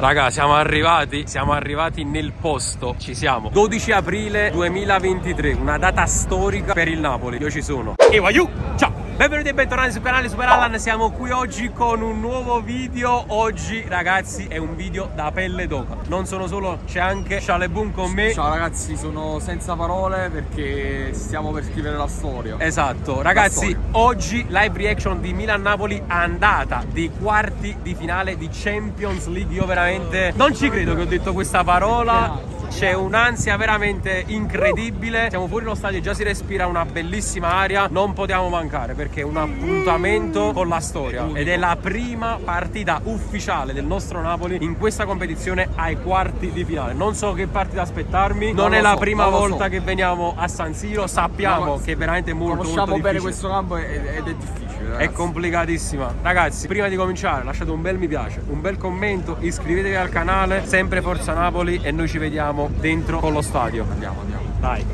Raga, siamo arrivati nel posto, ci siamo. 12 aprile 2023, una data storica per il Napoli. Io ci sono. E Waiu, ciao! Benvenuti e bentornati sul canale Super Allan. Siamo qui oggi con un nuovo video. Oggi ragazzi è un video da pelle d'oca. Non sono solo, c'è anche Shalebun con me. Ciao ragazzi, sono senza parole perché stiamo per scrivere la storia. Esatto, ragazzi, oggi live reaction di Milan-Napoli, andata dei quarti di finale di Champions League. Io veramente non ci credo che ho detto questa parola. C'è un'ansia veramente incredibile. Siamo fuori dallo stadio, già si respira una bellissima aria. Non potevamo mancare perché è un appuntamento con la storia ed è la prima partita ufficiale del nostro Napoli in questa competizione ai quarti di finale. Non so che partita aspettarmi. Non è la prima volta che veniamo a San Siro. Sappiamo che è veramente molto conosciamo bene difficile. questo campo ed è difficile, ragazzi. È complicatissima. Ragazzi, prima di cominciare lasciate un bel mi piace, un bel commento, iscrivetevi al canale. Sempre Forza Napoli e noi ci vediamo dentro con lo stadio. Andiamo. Dai.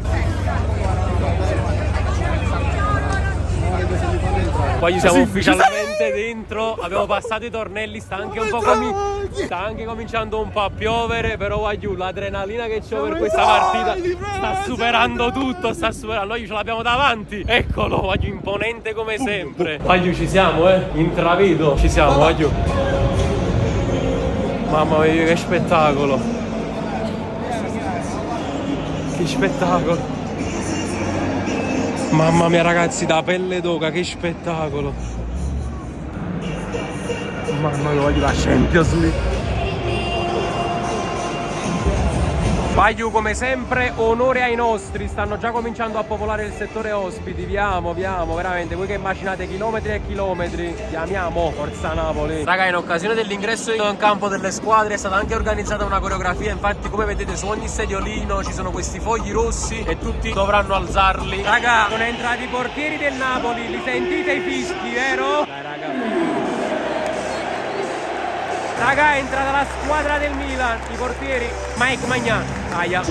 Poi siamo ufficialmente dentro. Abbiamo passato i tornelli. Sta anche cominciando un po' a piovere. Però Waiu, l'adrenalina che c'ho per questa partita sta superando tutto. Noi ce l'abbiamo davanti. Eccolo Waiu, imponente come sempre. Waiu, ci siamo, intravedo. Ci siamo Waiu. Mamma mia, che spettacolo. Che spettacolo. Mamma mia ragazzi, da pelle d'oca, che spettacolo. Mamma mia, voglio la Champions League. Waiu, come sempre, onore ai nostri. Stanno già cominciando a popolare il settore ospiti. Viamo, veramente. Voi che immaginate chilometri e chilometri. Chiamiamo Forza Napoli. Raga, in occasione dell'ingresso in campo delle squadre è stata anche organizzata una coreografia. Infatti, come vedete, su ogni sediolino ci sono questi fogli rossi e tutti dovranno alzarli. Raga, sono entrati i portieri del Napoli. Li sentite i fischi, vero? Dai, raga. Raga, è entrata la squadra del Milan, i portieri Mike Maignan. Aia.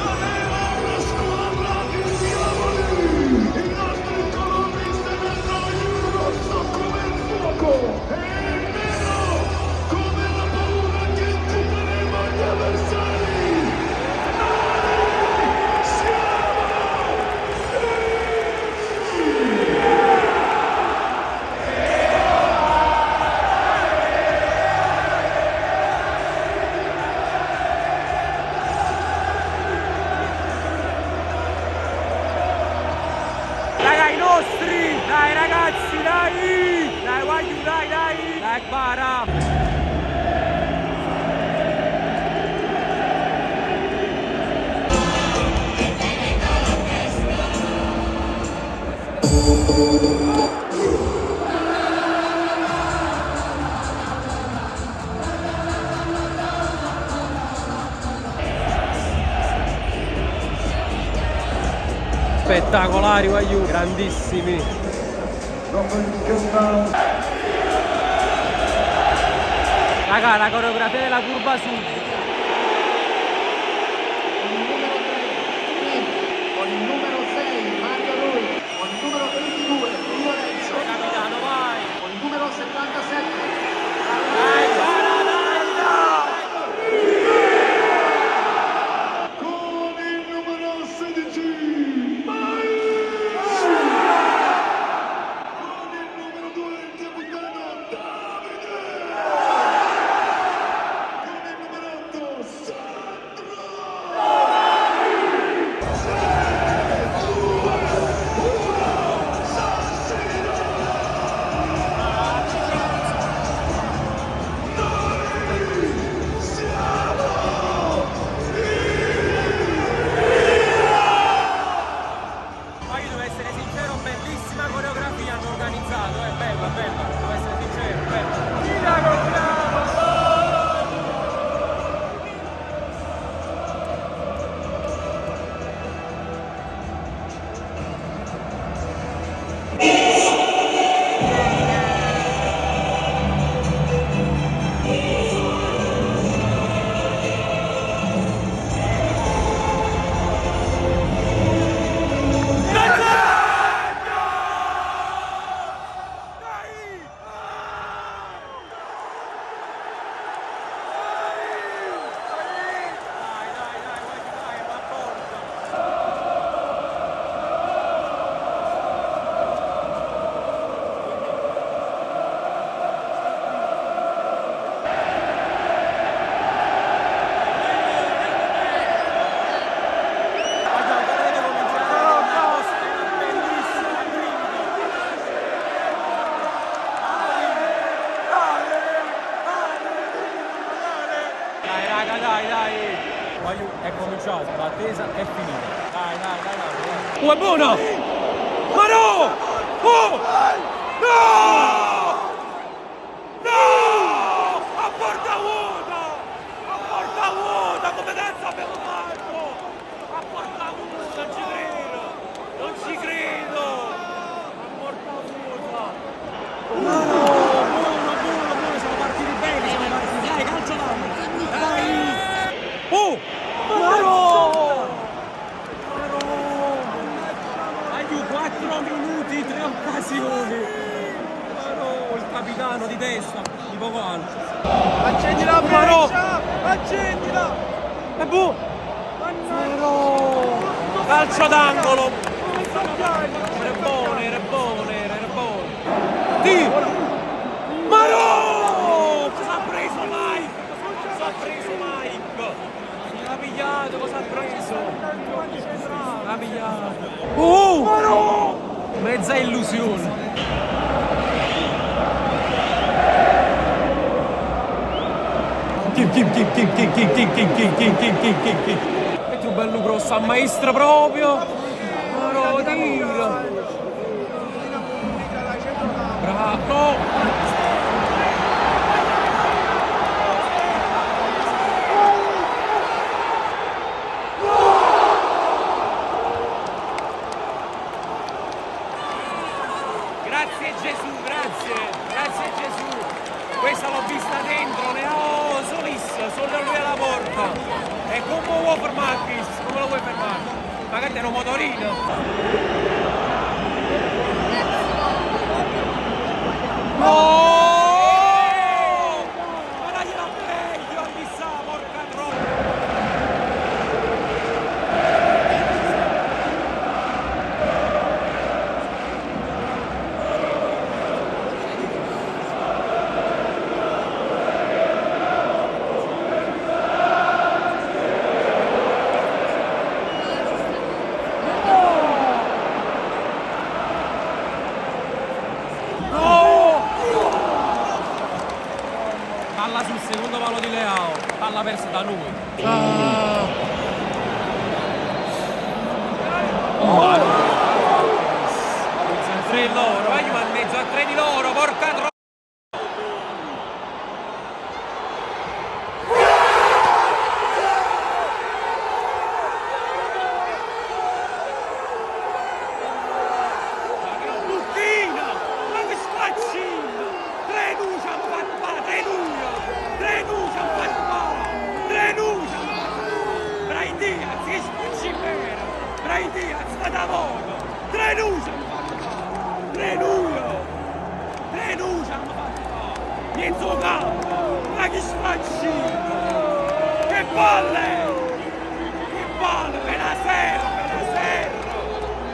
Dai ragazzi, dai Waiu, dai Gbara. Spettacolari Waiu, grandissimi. Raga, la coreografia della curva sud. Con il numero 6 Mario Rui, con il numero 22 Di Lorenzo, Capitano, vai. con il numero 77 Dai, con il numero 16 Mai, con il numero 2 il capitano Davide, con il numero 8 Sandro. Dai raga, dai. È cominciato, l'attesa è finita. Dai. Oh, è buona! Ma no! Oh! No! No! A porta vuota! Come cazzo abbiamo fatto? A porta vuota, non ci credo! A porta vuota! Buono, siamo partiti bene, dai, calcio d'angolo! Dai! Oh! Maro! Agli 4 minuti, 3 occasioni! Maro, il capitano di testa, di poco alto. Accendi la Maro! Accendila! E boh! Maro! Calcio d'angolo! Era buone! Di! Maro! Cosa ha preso Mike? L'ha pigliato, cosa ha preso? L'ha pigliato. Maro! Mezza illusione. Kim. E tu bello grosso, a maestro proprio. Maro, tira. Bravo. Grazie Gesù. Questa l'ho vista dentro, solo lui alla porta. E come lo vuoi fermare, Chris? Come lo vuoi fermare? Magari era un motorino. No! Ma dai la meglio, chissà, porca troppa! Palla sul secondo palo di Leao, palla persa da noi. Tre loro, vai in mezzo a 3 di loro, porca troppa! Mezzo campo, ma che spacci! Che palle! Benasero!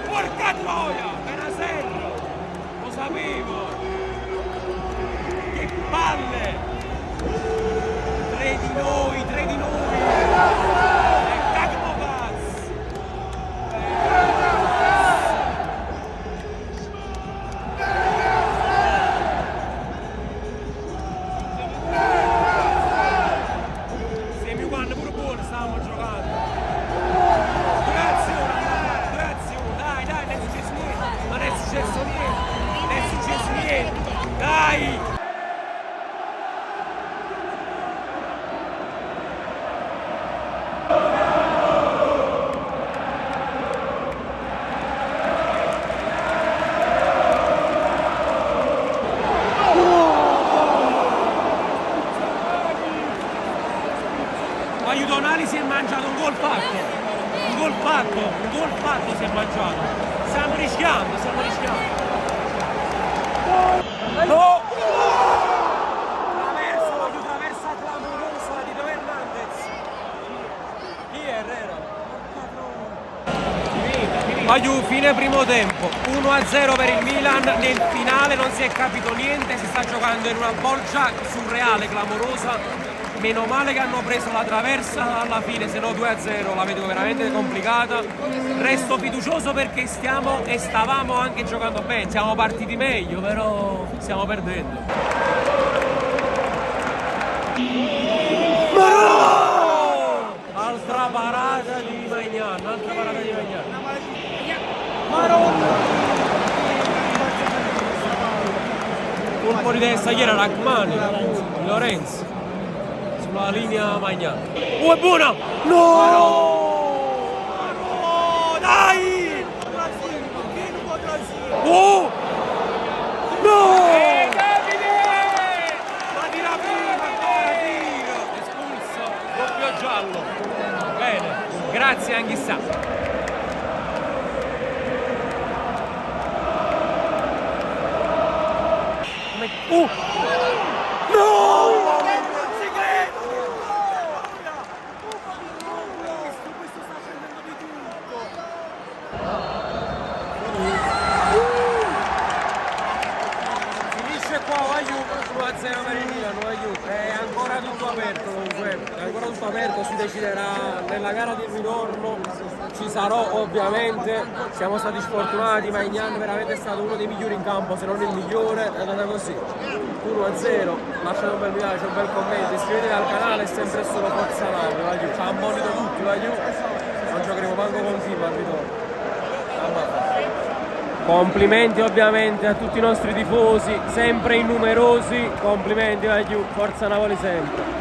Porca troia, Benasero! Lo sapevo! Che palle! 3 di noi! E cacmo pazzo! Dai! Aiutonali si è mangiato un gol fatto si è mangiato. Stiamo rischiando. No! Traversa clamorosa di Teo Hernandez. Chi è Herrera? Finita. Fine primo tempo. 1-0 per il Milan. Nel finale non si è capito niente. Si sta giocando in una bolgia surreale, clamorosa. Meno male che hanno preso la traversa alla fine, se no 2-0 la vedo veramente complicata. Resto fiducioso perché stiamo e stavamo anche giocando bene, siamo partiti meglio, però stiamo perdendo. Colpo di testa, chi era? Rachmani, Lorenzo, sulla linea Magnani. È buona! No! Dai! Oh! No! Davide! Ma tira prima ancora, tira! Espulso, doppio giallo. Bene, grazie Anghissà. No! Non ci credo! Questo sta prendendo di tutto! Finisce qua, vai giù, 1-0 per il Milan, vai giù. È ancora tutto aperto comunque, è ancora tutto aperto, si deciderà nella gara di ritorno. Ci sarò ovviamente, siamo stati sfortunati, ma Maignan veramente è stato uno dei migliori in campo, se non il migliore, è andata così. 1-0, lasciate un bel mi piace, un bel commento, iscrivetevi al canale, è sempre solo Forza Napoli, vai giù, ci ha ammonito tutti, vai giù, non giocheremo manco con Team al ritorno. Complimenti ovviamente a tutti i nostri tifosi, sempre innumerosi, complimenti, vai giù, Forza Napoli sempre.